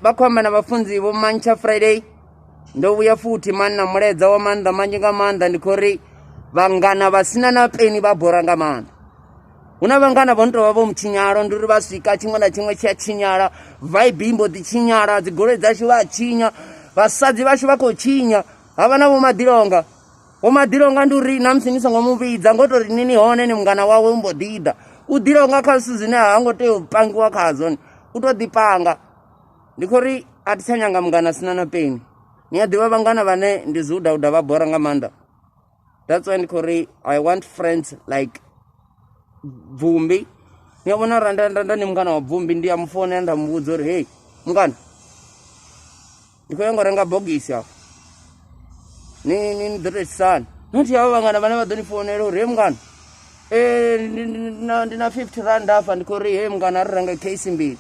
vakhomba na vafunzi vo Mancha Friday ndo vuya futhi mani na muledza wa maanḓa manzhi nga maanḓa ndi khori vhangana vha sina na peni vha bora nga maanḓa. Hu na vhangana vho no tou vha vho mutshinyalo ndi uri vha swika tshiṅwe na tshiṅwe tshi a tshinyala, vibe imbo ḓi tshinyala, dzi goloi dzashu vha a tshinya, vhasadzi vhashu vha khou tshinya, havha na vho Madilonga. Vho Madilonga ndi uri na musi ni songo mu vhidza ngo tori nini hone ni mungana wawe umbo ḓi ḓa u Dilonga kha zwithu zwine ha ngo tea u pangiwa khazwo u to ḓipanga. Ndi khori a thi tsha nyanga mungana sina na peni. Ni a ḓivha vhangana vhane ndi zwiuda vha bora nga maanḓa. That's why ndi khori I want friends like Vumbi. Ni a vhona randa ni mungana wa Vumbi ndi a mufonela nda muvhudza uri hey mungana ndi khou ya ngo renga bogisi afho ni ḓo sana nothi havha vhangana vhane vha ḓo ni fonela uri he mungana ndi na 50 rand afha ndi khou ri he mungana ri renga case mbili